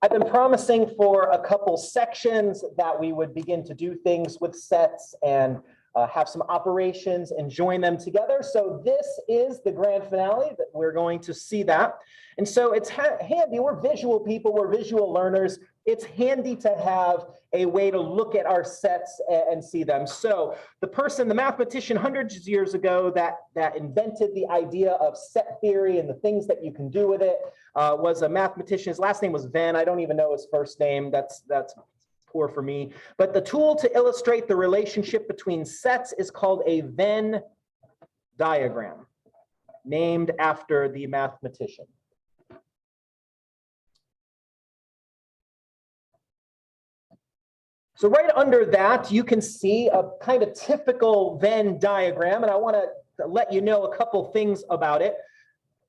I've been promising for a couple sections that we would begin to do things with sets and have some operations and join them together. So this is the grand finale that we're going to see that. And so it's handy, we're visual people, we're visual learners. It's handy to have a way to look at our sets and see them. So the mathematician hundreds of years ago that invented the idea of set theory and the things that you can do with it was a mathematician. His last name was Venn. I don't even know his first name. That's poor for me. But the tool to illustrate the relationship between sets is called a Venn diagram, named after the mathematician. So right under that, you can see a kind of typical Venn diagram, and I want to let you know a couple things about it.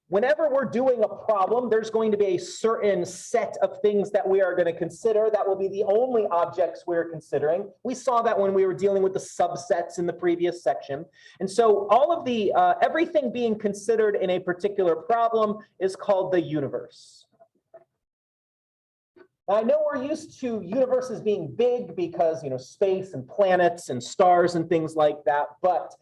Whenever we're doing a problem, there's going to be a certain set of things that we are going to consider. That will be the only objects we're considering. We saw that when we were dealing with the subsets in the previous section. And so all of the, everything being considered in a particular problem is called the universe. Now, I know we're used to universes being big because, space and planets and stars and things like that, but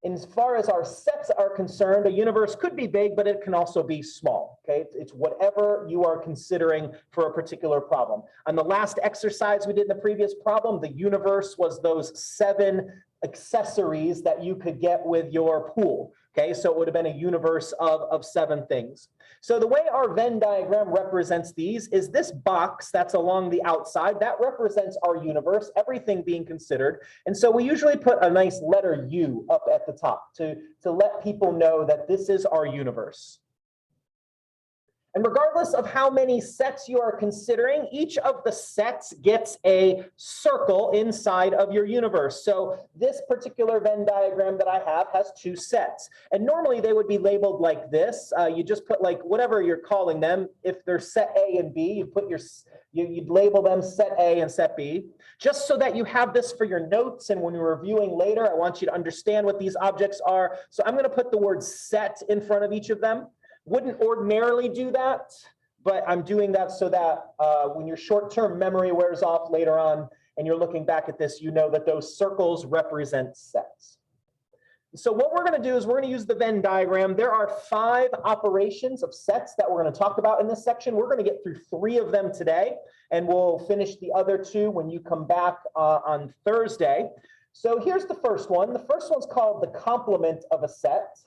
as far as our sets are concerned, a universe could be big, but it can also be small, okay? It's whatever you are considering for a particular problem. On the last exercise we did in the previous problem, the universe was those 7 accessories that you could get with your pool, okay? So it would have been a universe of 7 things. So the way our Venn diagram represents these is this box that's along the outside, that represents our universe, everything being considered. And so we usually put a nice letter U up at the top to let people know that this is our universe. And regardless of how many sets you are considering, each of the sets gets a circle inside of your universe. So this particular Venn diagram that I have has 2 sets. And normally they would be labeled like this. You just put like whatever you're calling them. If they're set A and B, you'd label them set A and set B, just so that you have this for your notes. And when you're reviewing later, I want you to understand what these objects are. So I'm going to put the word set in front of each of them. Wouldn't ordinarily do that, but I'm doing that so that when your short-term memory wears off later on and you're looking back at this, you know that those circles represent sets. So what we're going to do is we're going to use the Venn diagram. There are 5 operations of sets that we're going to talk about in this section. We're going to get through 3 of them today, and we'll finish the other 2 when you come back on Thursday. So here's the first one. The first one's called the complement of a set.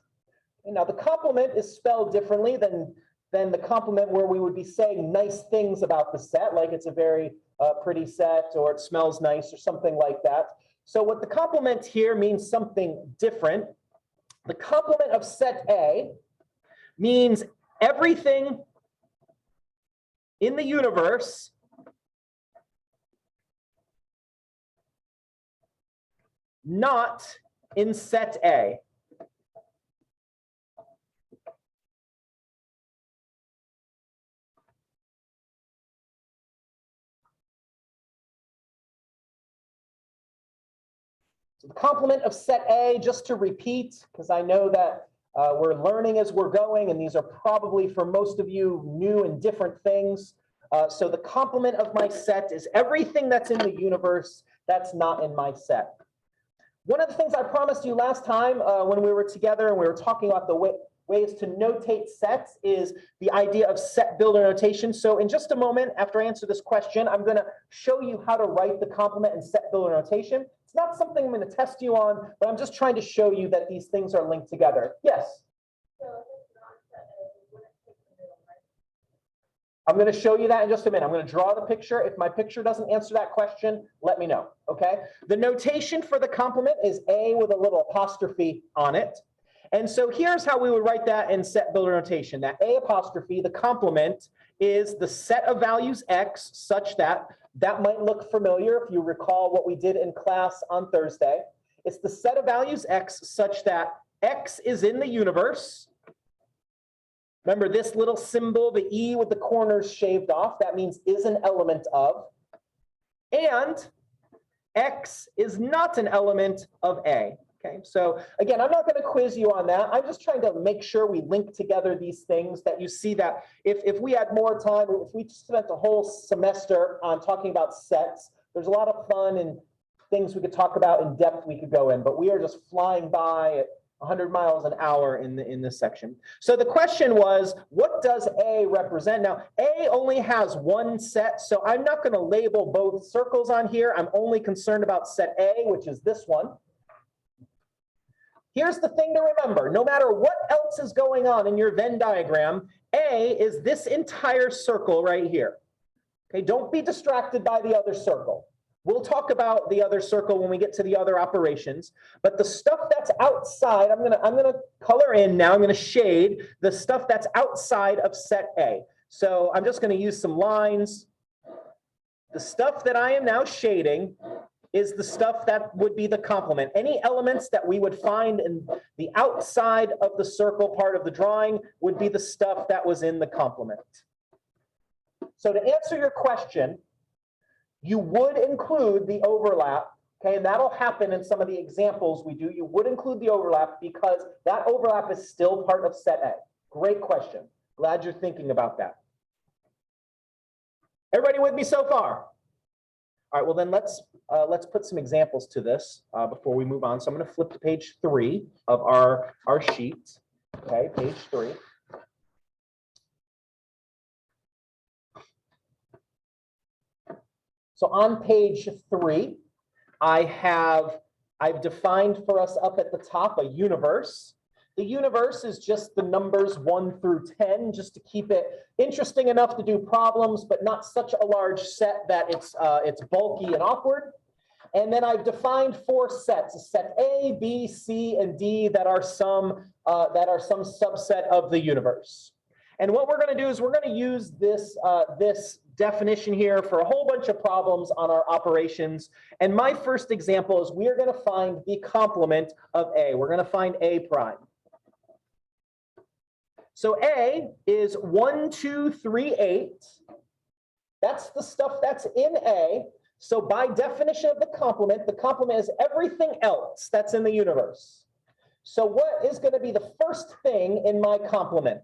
Now, the complement is spelled differently than the complement where we would be saying nice things about the set, like it's a very pretty set or it smells nice or something like that. So what the complement here means something different. The complement of set A means everything in the universe not in set A. So the complement of set A, just to repeat, because I know that we're learning as we're going, and these are probably for most of you new and different things. So the complement of my set is everything that's in the universe that's not in my set. One of the things I promised you last time when we were together and we were talking about the ways to notate sets is the idea of set builder notation. So in just a moment, after I answer this question, I'm going to show you how to write the complement and set builder notation. It's not something I'm going to test you on, but I'm just trying to show you that these things are linked together. Yes? I'm going to show you that in just a minute. I'm going to draw the picture. If my picture doesn't answer that question, let me know, okay? The notation for the complement is A with a little apostrophe on it. And so here's how we would write that in set builder notation. That A apostrophe, the complement, is the set of values X such that might look familiar if you recall what we did in class on Thursday. It's the set of values X such that X is in the universe. Remember this little symbol, the E with the corners shaved off, that means is an element of. And X is not an element of A. Okay, so again, I'm not going to quiz you on that. I'm just trying to make sure we link together these things, that you see that if we had more time, if we spent a whole semester on talking about sets, there's a lot of fun and things we could talk about in depth we could go in, but we are just flying by at 100 miles an hour in this section. So the question was, what does A represent? Now, A only has one set, so I'm not going to label both circles on here. I'm only concerned about set A, which is this one. Here's the thing to remember. No matter what else is going on in your Venn diagram, A is this entire circle right here. Okay, don't be distracted by the other circle. We'll talk about the other circle when we get to the other operations, but the stuff that's outside, I'm gonna color in now, I'm gonna shade the stuff that's outside of set A. So I'm just gonna use some lines. The stuff that I am now shading is the stuff that would be the complement. Any elements that we would find in the outside of the circle part of the drawing would be the stuff that was in the complement. So to answer your question, you would include the overlap, okay, and that'll happen in some of the examples we do. You would include the overlap because that overlap is still part of set A. Great question. Glad you're thinking about that. Everybody with me so far? All right, well then let's put some examples to this before we move on. So I'm going to flip to page 3 of our sheet. Okay, page 3. So on page 3, I've defined for us up at the top a universe. The universe is just the numbers 1 through 10, just to keep it interesting enough to do problems, but not such a large set that it's bulky and awkward. And then I've defined 4 sets: a set A, B, C, and D that are some subset of the universe. And what we're going to do is we're going to use this definition here for a whole bunch of problems on our operations. And my first example is we are going to find the complement of A. We're going to find A prime. So A is 1, 2, 3, 8. That's the stuff that's in A. So by definition of the complement is everything else that's in the universe. So what is going to be the first thing in my complement?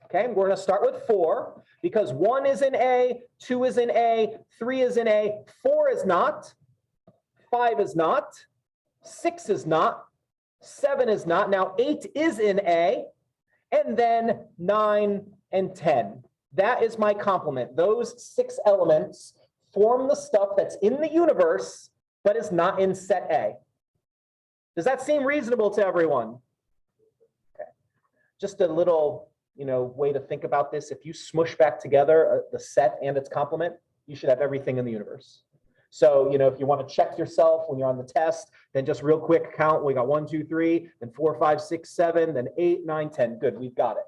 Okay, we're going to start with 4 because 1 is in A, 2 is in A, 3 is in A, 4 is not, 5 is not, 6 is not, 7 is not. Now 8 is in A, and then 9 and 10. That is my complement. Those 6 elements form the stuff that's in the universe, but is not in set A. Does that seem reasonable to everyone? Okay. Just a little way to think about this. If you smush back together the set and its complement, you should have everything in the universe. So, if you want to check yourself when you're on the test, then just real quick count. We got 1, 2, 3, then 4, 5, 6, 7, then 8, 9, 10. Good, we've got it.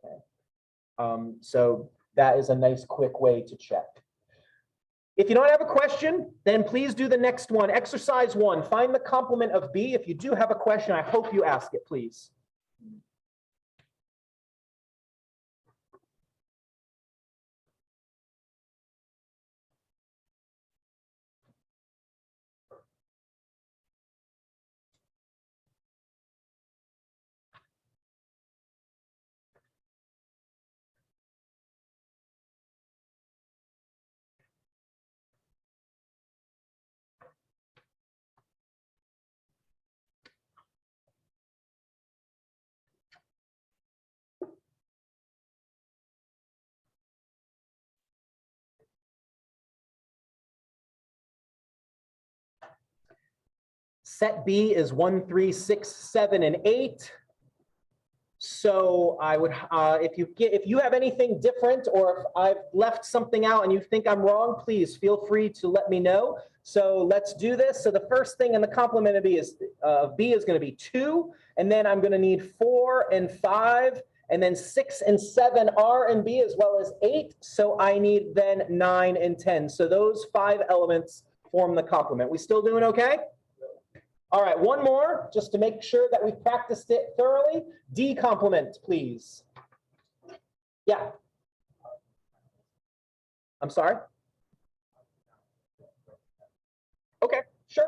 Okay. So that is a nice quick way to check. If you don't have a question, then please do the next one. Exercise 1, find the complement of B. If you do have a question, I hope you ask it, please. Set B is 1, 3, 6, 7, and 8. So I would, if you have anything different, or if I've left something out and you think I'm wrong, please feel free to let me know. So let's do this. So the first thing in the complement of B is going to be 2, and then I'm going to need 4 and 5, and then 6 and 7 are in B as well as 8. So I need then 9 and 10. So those 5 elements form the complement. We still doing okay? All right, one more, just to make sure that we've practiced it thoroughly. D complement, please. Yeah. I'm sorry? Okay, sure.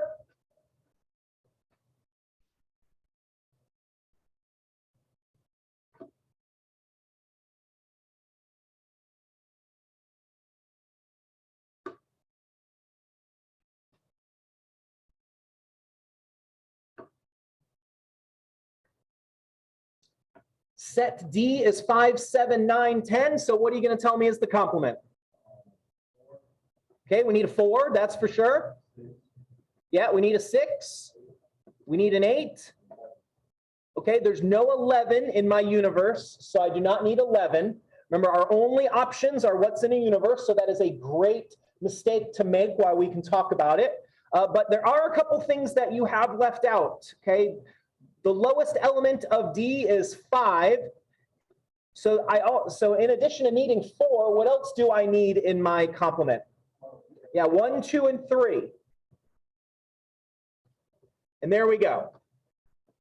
Set D is 5, 7, 9, 10. So what are you going to tell me is the complement? Okay, we need a 4, that's for sure. Yeah, we need a 6. We need an 8. Okay, there's no 11 in my universe, so I do not need 11. Remember, our only options are what's in a universe, so that is a great mistake to make while we can talk about it. But there are a couple things that you have left out, okay? The lowest element of D is 5. So in addition to needing 4, what else do I need in my complement? Yeah, 1, 2, and 3. And there we go.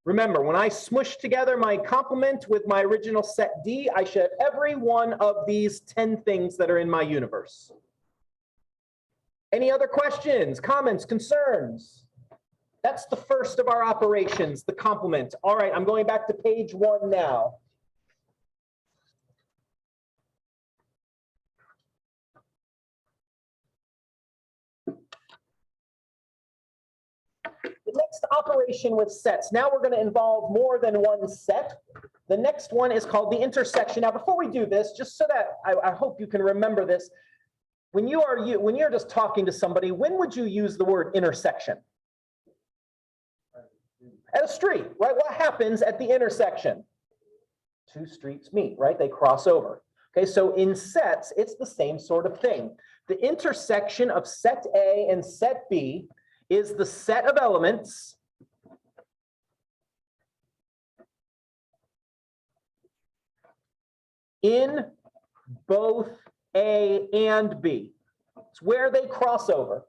Remember, when I smush together my complement with my original set D, I should have every one of these 10 things that are in my universe. Any other questions, comments, concerns? That's the first of our operations, the complement. All right, I'm going back to page 1 now. The next operation with sets. Now we're going to involve more than one set. The next one is called the intersection. Now, before we do this, just so that I hope you can remember this, when you're just talking to somebody, when would you use the word intersection? At a street, right? What happens at the intersection? 2 streets meet, right? They cross over. Okay, so in sets, it's the same sort of thing. The intersection of set A and set B is the set of elements in both A and B. It's where they cross over.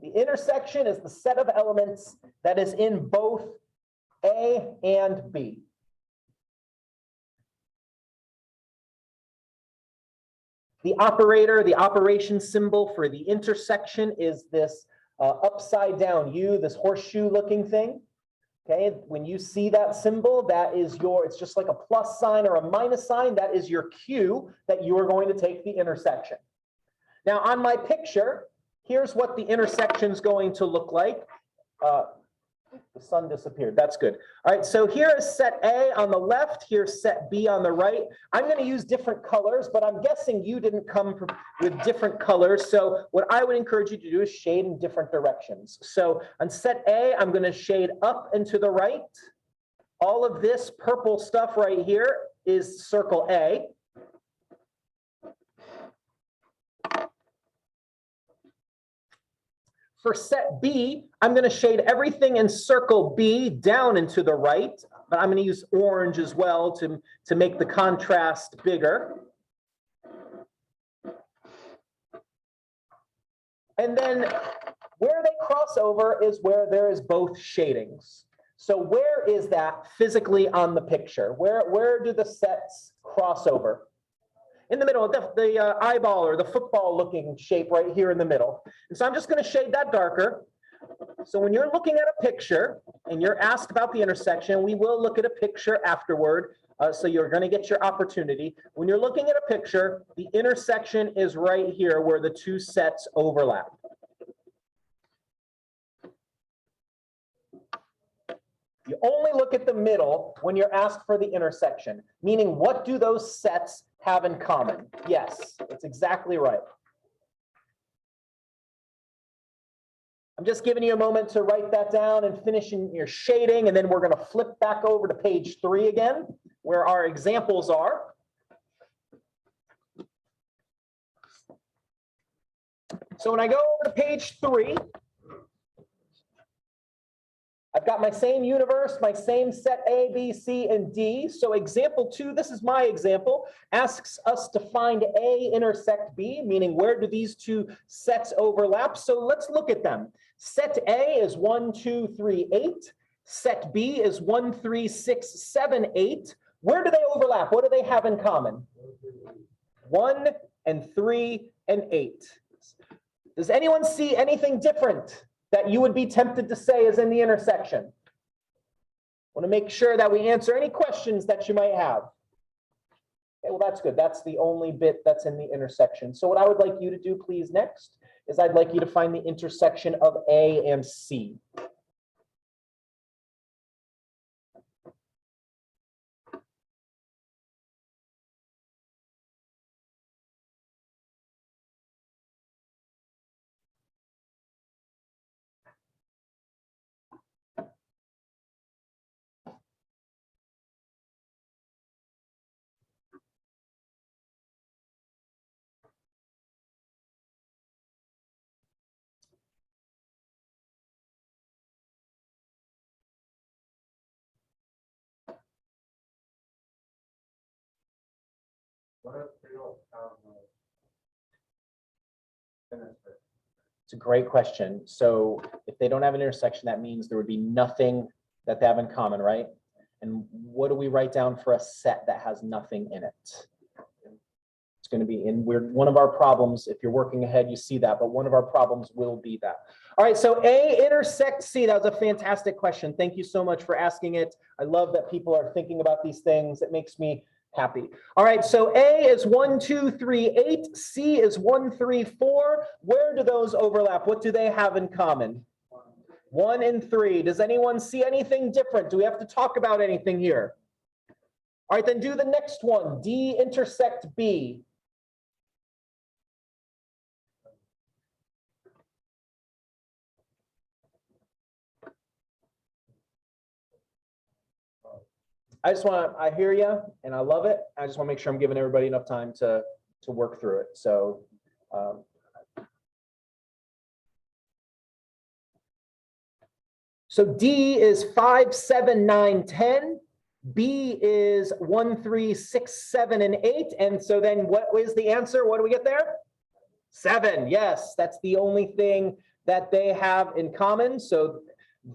The intersection is the set of elements that is in both A and B. The operator, the operation symbol for the intersection is this upside down U, this horseshoe looking thing. Okay, when you see that symbol, that is it's just like a plus sign or a minus sign. That is your cue that you are going to take the intersection. Now on my picture, here's what the intersection is going to look like. The sun disappeared. That's good. All right, so here is set A on the left. Here's set B on the right. I'm going to use different colors, but I'm guessing you didn't come with different colors. So what I would encourage you to do is shade in different directions. So on set A, I'm going to shade up and to the right. All of this purple stuff right here is circle A. For set B, I'm going to shade everything in circle B down and to the right, but I'm going to use orange as well to make the contrast bigger. And then where they cross over is where there is both shadings. So where is that physically on the picture? Where do the sets cross over? In the middle, the eyeball or the football looking shape right here in the middle. And so I'm just going to shade that darker. So when you're looking at a picture and you're asked about the intersection, we will look at a picture afterward. So you're going to get your opportunity. When you're looking at a picture, the intersection is right here where the 2 sets overlap. You only look at the middle when you're asked for the intersection, meaning what do those sets have in common? Yes, that's exactly right. I'm just giving you a moment to write that down and finish in your shading, and then we're going to flip back over to page 3 again, where our examples are. So when I go over to page 3, I've got my same universe, my same set A, B, C, and D. So example 2, this is my example, asks us to find A intersect B, meaning where do these 2 sets overlap? So let's look at them. Set A is 1, 2, 3, 8. Set B is 1, 3, 6, 7, 8. Where do they overlap? What do they have in common? 1 and 3 and 8. Does anyone see anything different that you would be tempted to say is in the intersection? Want to make sure that we answer any questions that you might have. Okay, well, that's good. That's the only bit that's in the intersection. So what I would like you to do, please, next, is I'd like you to find the intersection of A and C. It's a great question. So if they don't have an intersection, that means there would be nothing that they have in common, right? And what do we write down for a set that has nothing in it? It's going to be in one of our problems. If you're working ahead, you see that, but one of our problems will be that. All right, so A intersect C. That was a fantastic question. Thank you so much for asking it. I love that people are thinking about these things. It makes me happy. All right, so A is 1, 2, 3, 8. C is 1, 3, 4. Where do those overlap? What do they have in common? 1 and 3. Does anyone see anything different? Do we have to talk about anything here? All right, then do the next one. D intersect B. I hear you and I love it. I just want to make sure I'm giving everybody enough time to work through it. So, D is 5, 7, 9, 10. B is 1, 3, 6, 7, and 8. And so then what is the answer? What do we get there? 7. Yes, that's the only thing that they have in common. So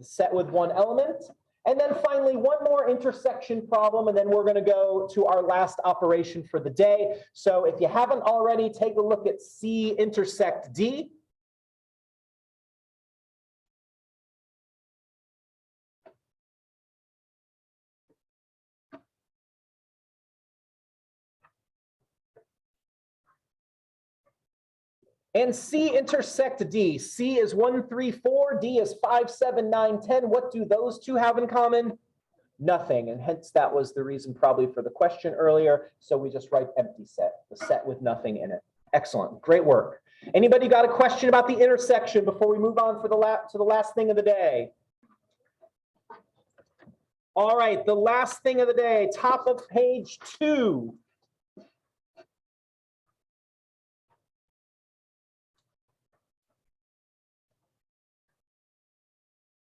set with one element. And then finally, one more intersection problem, and then we're going to go to our last operation for the day. So if you haven't already, take a look at C intersect D. And C intersect D. C is 1, 3, 4. D is 5, 7, 9, 10. What do those two have in common? Nothing. And hence that was the reason probably for the question earlier. So we just write empty set, the set with nothing in it. Excellent. Great work. Anybody got a question about the intersection before we move on to the last thing of the day? All right, the last thing of the day, top of page 2.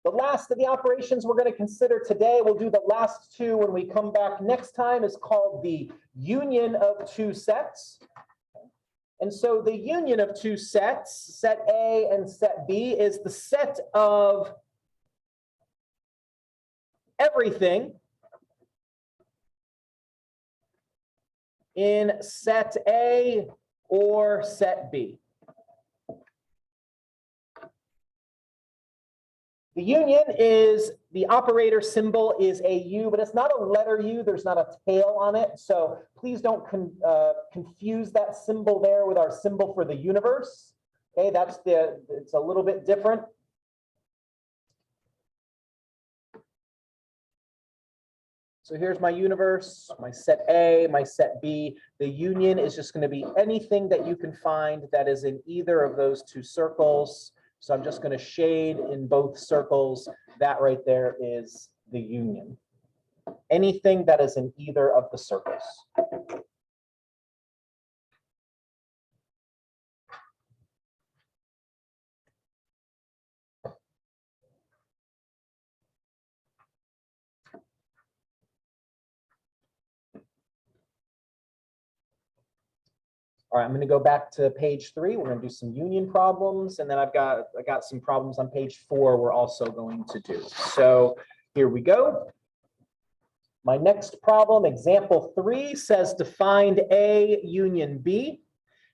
The last of the operations we're going to consider today, we'll do the last two when we come back next time, is called the union of two sets. And so the union of two sets, set A and set B, is the set of everything in set A or set B. The union is, the operator symbol is a U, but it's not a letter U. There's not a tail on it. So please don't confuse that symbol there with our symbol for the universe. Okay, it's a little bit different. So here's my universe, my set A, my set B. The union is just going to be anything that you can find that is in either of those two circles. So I'm just going to shade in both circles. That right there is the union. Anything that is in either of the circles. All right, I'm going to go back to page 3. We're going to do some union problems, and then I got some problems on page 4 we're also going to do. So here we go. My next problem, example 3, says to find A union B.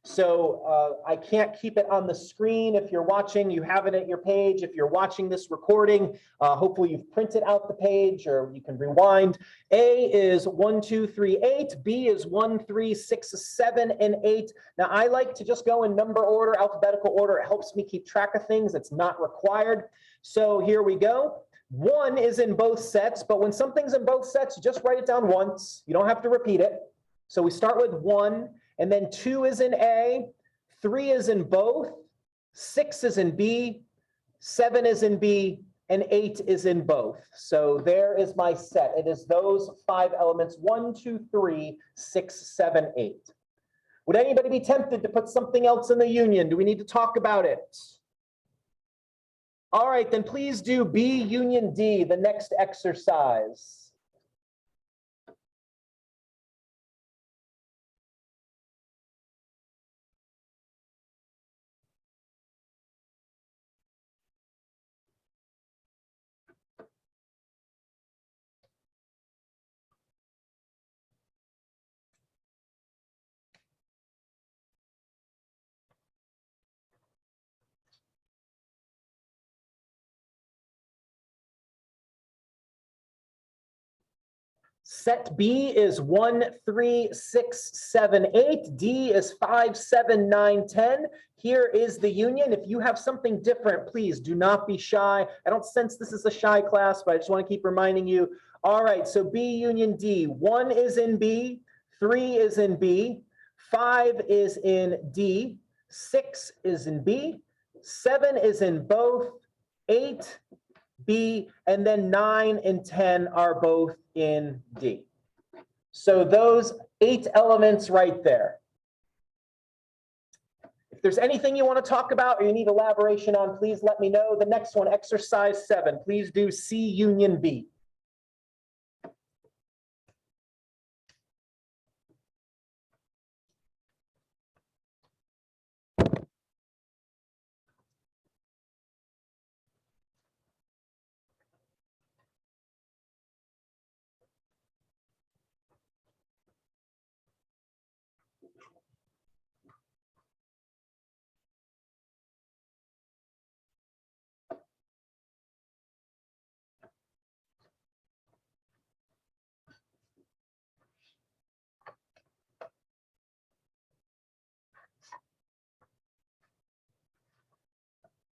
So I can't keep it on the screen. If you're watching, you have it at your page. If you're watching this recording, hopefully you've printed out the page or you can rewind. A is 1, 2, 3, 8. B is 1, 3, 6, 7, and 8. Now I like to just go in number order, alphabetical order. It helps me keep track of things. It's not required. So here we go. 1 is in both sets, but when something's in both sets, you just write it down once. You don't have to repeat it. So we start with 1. And then 2 is in A, 3 is in both, 6 is in B, 7 is in B, and 8 is in both. So there is my set. It is those 5 elements, 1, 2, 3, 6, 7, 8. Would anybody be tempted to put something else in the union? Do we need to talk about it? All right, then please do B union D, the next exercise. Set B is 1, 3, 6, 7, 8. D is 5, 7, 9, 10. Here is the union. If you have something different, please do not be shy. I don't sense this is a shy class, but I just want to keep reminding you. All right, so B union D. 1 is in B, 3 is in B, 5 is in D, 6 is in B, 7 is in both, 8, B, and then 9 and 10 are both in D. So those 8 elements right there. If there's anything you want to talk about or you need elaboration on, please let me know. The next one, exercise 7, please do C union B.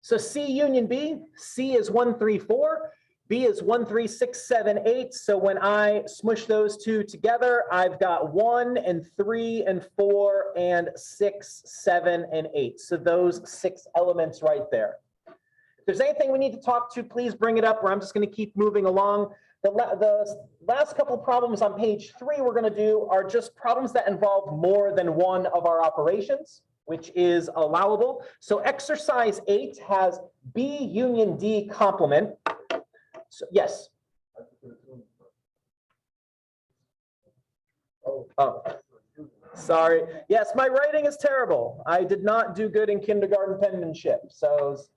So C union B, C is 1, 3, 4, B is 1, 3, 6, 7, 8. So when I smush those two together, I've got 1 and 3 and 4 and 6, 7, and 8. So those 6 elements right there. If there's anything we need to talk to, please bring it up, or I'm just going to keep moving along. The last couple problems on page 3 we're going to do are just problems that involve more than one of our operations, which is allowable. So exercise 8 has B union D complement. So, yes. Oh, sorry. Yes, my writing is terrible. I did not do good in kindergarten penmanship, so it's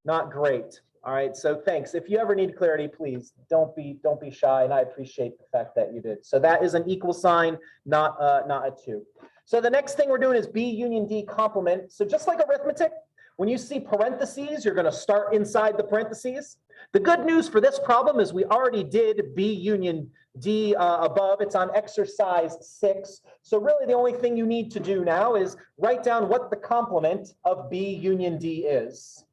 not great. All right, so thanks. If you ever need clarity, please don't be shy, and I appreciate the fact that you did. So that is an equal sign, not a 2. So the next thing we're doing is B union D complement. So just like arithmetic, when you see parentheses, you're going to start inside the parentheses. The good news for this problem is we already did B union D above. It's on exercise 6. So really the only thing you need to do now is write down what the complement of B union D is.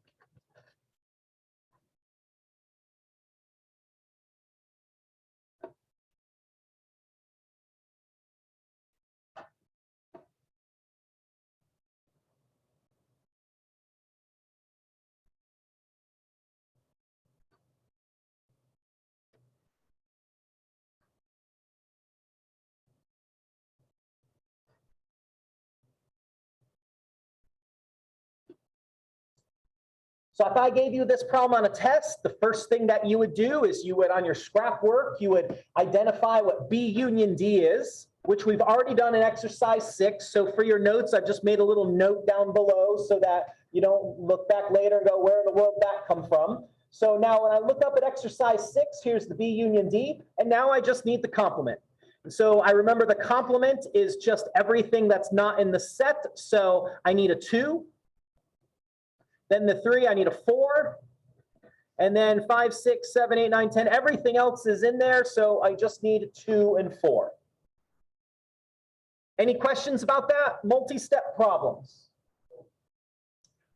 So if I gave you this problem on a test, the first thing that you would do is you would, on your scrap work, you would identify what B union D is, which we've already done in exercise 6. So for your notes, I've just made a little note down below so that you don't look back later and go, where in the world did that come from? So now when I look up at exercise 6, here's the B union D, and now I just need the complement. So I remember the complement is just everything that's not in the set. So I need a 2. Then the 3, I need a 4. And then 5, 6, 7, 8, 9, 10. Everything else is in there, so I just need 2 and 4. Any questions about that? Multi-step problems.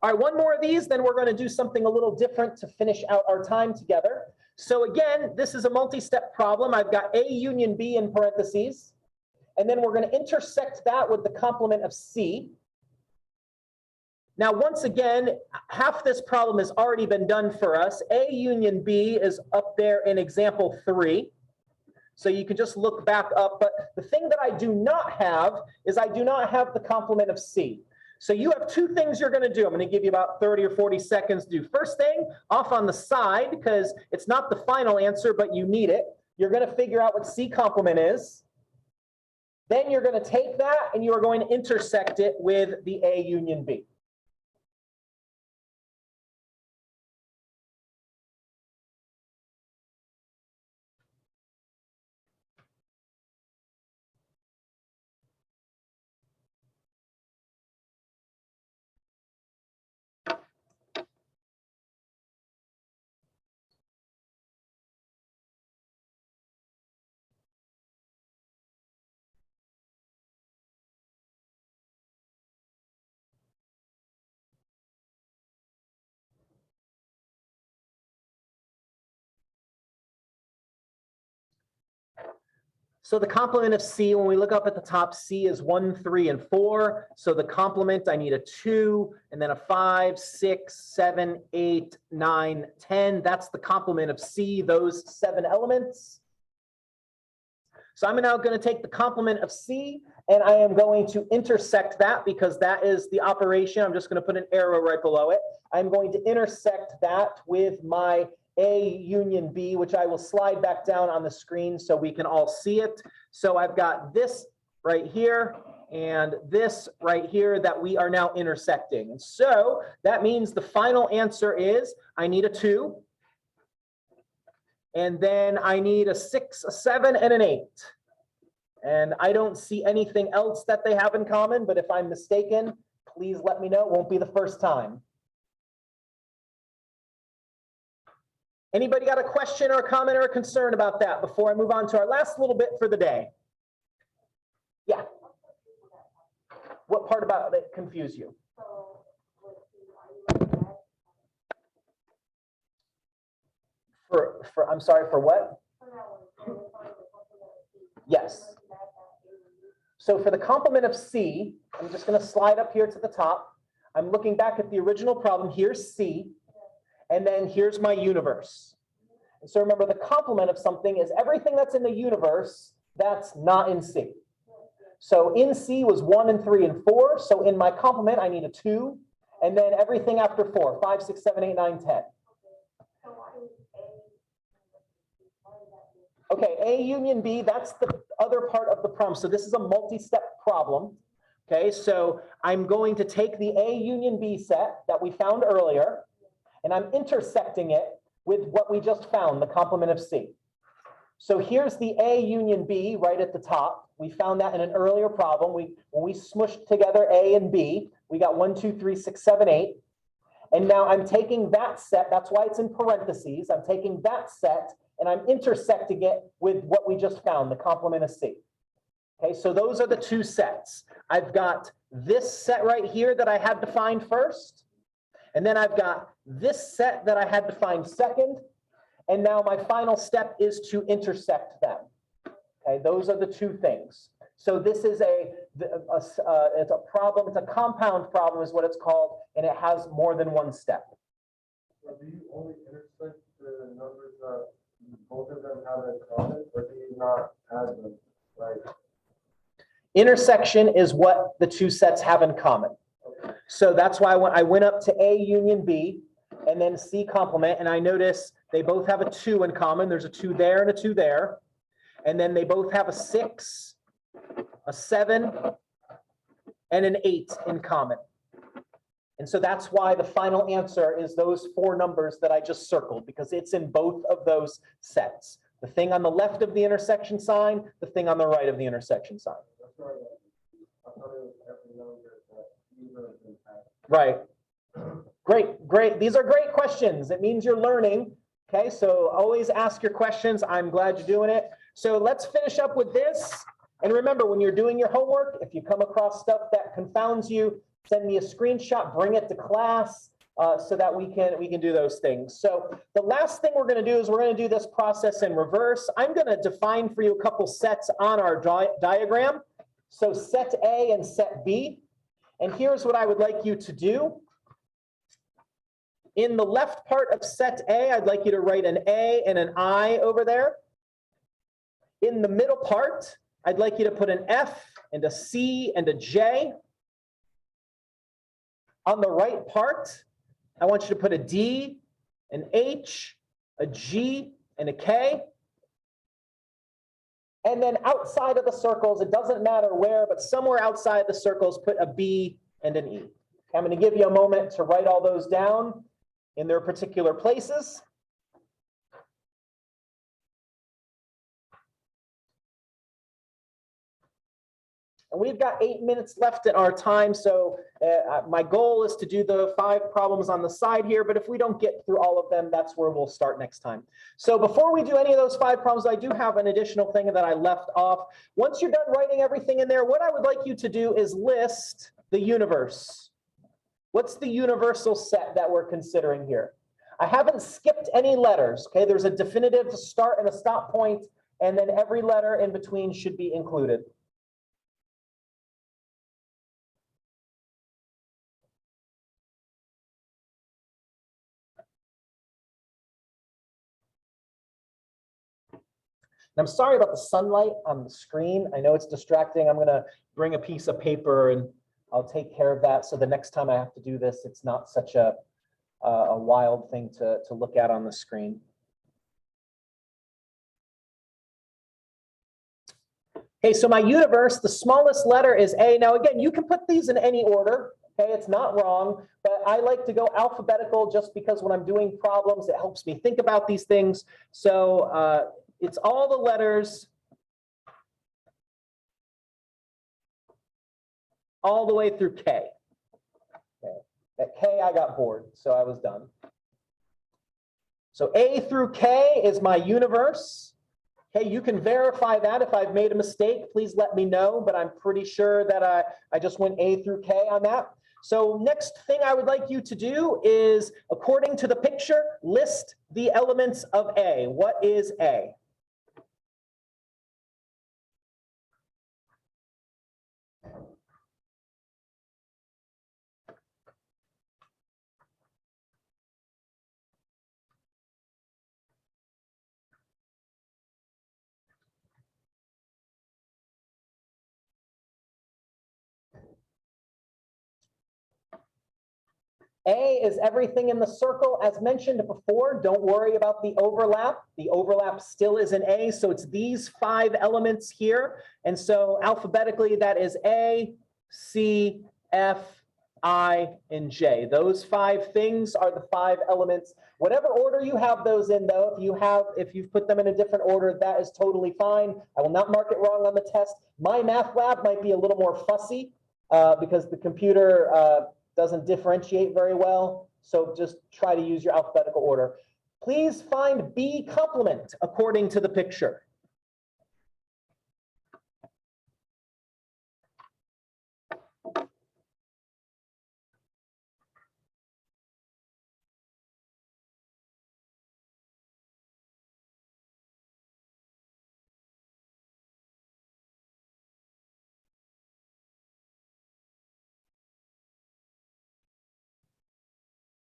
All right, one more of these, then we're going to do something a little different to finish out our time together. So again, this is a multi-step problem. I've got A union B in parentheses. And then we're going to intersect that with the complement of C. Now, once again, half this problem has already been done for us. A union B is up there in example 3. So you can just look back up. But the thing that I do not have is I do not have the complement of C. So you have 2 things you're going to do. I'm going to give you about 30 or 40 seconds to do. First thing, off on the side, because it's not the final answer, but you need it. You're going to figure out what C complement is. Then you're going to take that and you are going to intersect it with the A union B. So the complement of C, when we look up at the top, C is 1, 3, and 4. So the complement, I need a 2, and then a 5, 6, 7, 8, 9, 10. That's the complement of C, those 7 elements. So I'm now going to take the complement of C, and I am going to intersect that because that is the operation. I'm just going to put an arrow right below it. I'm going to intersect that with my A union B, which I will slide back down on the screen so we can all see it. So I've got this right here and this right here that we are now intersecting. And so that means the final answer is I need a 2. And then I need a 6, a 7, and an 8. And I don't see anything else that they have in common, but if I'm mistaken, please let me know. It won't be the first time. Anybody got a question or a comment or a concern about that before I move on to our last little bit for the day? Yeah. What part about it confused you? I'm sorry, for what? Yes. So for the complement of C, I'm just going to slide up here to the top. I'm looking back at the original problem. Here's C. And then here's my universe. And so remember, the complement of something is everything that's in the universe that's not in C. So in C was 1 and 3 and 4. So in my complement, I need a 2. And then everything after 4, 5, 6, 7, 8, 9, 10. Okay, A union B, that's the other part of the problem. So this is a multi-step problem. Okay, so I'm going to take the A union B set that we found earlier, and I'm intersecting it with what we just found, the complement of C. So here's the A union B right at the top. We found that in an earlier problem. When we smushed together A and B, we got 1, 2, 3, 6, 7, 8. And now I'm taking that set, that's why it's in parentheses. I'm taking that set and I'm intersecting it with what we just found, the complement of C. Okay, so those are the 2 sets. I've got this set right here that I had to find first. And then I've got this set that I had to find second. And now my final step is to intersect them. Okay, those are the 2 things. So this is it's a problem, it's a compound problem is what it's called, and it has more than 1 step. So do you only intersect the numbers that both of them have in common, or do you not add them? Like, intersection is what the 2 sets have in common. So that's why when I went up to A union B and then C complement, and I notice they both have a 2 in common. There's a 2 there and a 2 there. And then they both have a 6, a 7, and an 8 in common. And so that's why the final answer is those 4 numbers that I just circled, because it's in both of those sets. The thing on the left of the intersection sign, the thing on the right of the intersection sign. Right. Great. These are great questions. It means you're learning. Okay, so always ask your questions. I'm glad you're doing it. So let's finish up with this. And remember, when you're doing your homework, if you come across stuff that confounds you, send me a screenshot, bring it to class so that we can do those things. So the last thing we're going to do is we're going to do this process in reverse. I'm going to define for you a couple sets on our diagram. So set A and set B. And here's what I would like you to do. In the left part of set A, I'd like you to write an A and an I over there. In the middle part, I'd like you to put an F and a C and a J. On the right part, I want you to put a D, an H, a G, and a K. And then outside of the circles, it doesn't matter where, but somewhere outside the circles, put a B and an E. I'm going to give you a moment to write all those down in their particular places. And we've got 8 minutes left in our time, so my goal is to do the 5 problems on the side here, but if we don't get through all of them, that's where we'll start next time. So before we do any of those 5 problems, I do have an additional thing that I left off. Once you're done writing everything in there, what I would like you to do is list the universe. What's the universal set that we're considering here? I haven't skipped any letters, okay? There's a definitive start and a stop point and then every letter in between should be included. And I'm sorry about the sunlight on the screen. I know it's distracting. I'm going to bring a piece of paper and I'll take care of that. So the next time I have to do this, it's not such a wild thing to look at on the screen. Okay, so my universe, the smallest letter is A. Now, again, you can put these in any order. Okay, it's not wrong, but I like to go alphabetical just because when I'm doing problems, it helps me think about these things. So it's all the letters all the way through K. Okay. At K, I got bored, so I was done. So A through K is my universe. Okay, you can verify that. If I've made a mistake, please let me know, but I'm pretty sure that I just went A through K on that. So next thing I would like you to do is, according to the picture, list the elements of A. What is A? A is everything in the circle. As mentioned before, don't worry about the overlap. The overlap still is an A, so it's these 5 elements here. And so alphabetically, that is A, C, F, I, and J. Those 5 things are the 5 elements. Whatever order you have those in, though, if you've put them in a different order, that is totally fine. I will not mark it wrong on the test. My math lab might be a little more fussy because the computer doesn't differentiate very well. So just try to use your alphabetical order. Please find B complement according to the picture.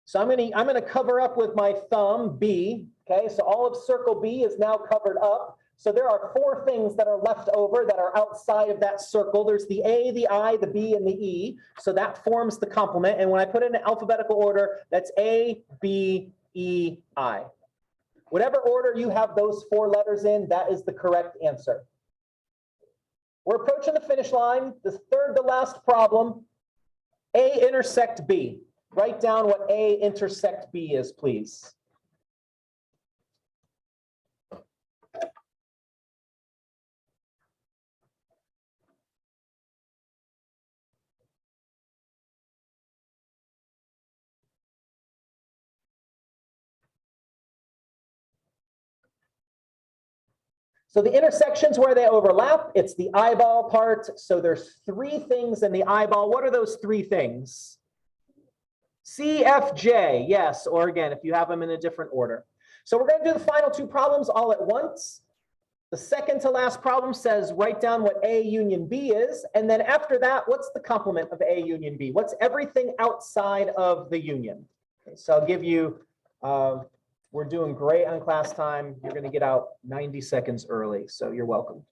So I'm gonna cover up with my thumb B. Okay, so all of circle B is now covered up. So there are 4 things that are left over that are outside of that circle. There's the A, the I, the B, and the E. So that forms the complement. And when I put it in alphabetical order, that's A, B, E, I. Whatever order you have those 4 letters in, that is the correct answer. We're approaching the finish line. The third to last problem, A intersect B. Write down what A intersect B is, please. So the intersections where they overlap, it's the eyeball part. So there's 3 things in the eyeball. What are those 3 things? C, F, J, yes, or again, if you have them in a different order. So we're going to do the final 2 problems all at once. The second to last problem says write down what A union B is, and then after that, what's the complement of A union B? What's everything outside of the union? Okay, so I'll give you, we're doing great on class time. You're going to get out 90 seconds early, so you're welcome.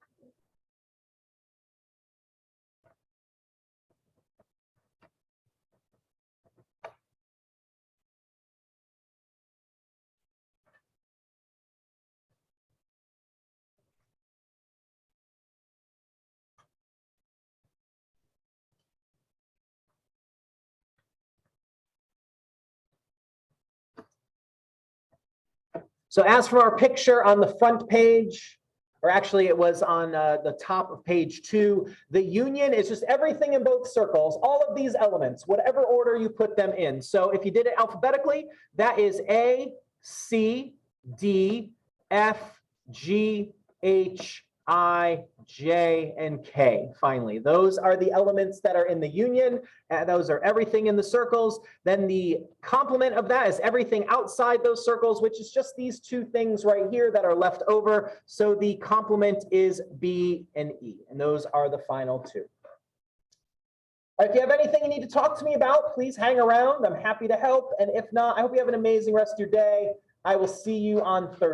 So as for our picture on the front page, or actually it was on the top of page 2, the union is just everything in both circles, all of these elements, whatever order you put them in. So if you did it alphabetically, that is A, C, D, F, G, H, I, J, and K. Finally, those are the elements that are in the union. Those are everything in the circles. Then the complement of that is everything outside those circles, which is just these two things right here that are left over. So the complement is B and E, and those are the final two. If you have anything you need to talk to me about, please hang around. I'm happy to help. And if not, I hope you have an amazing rest of your day. I will see you on Thursday.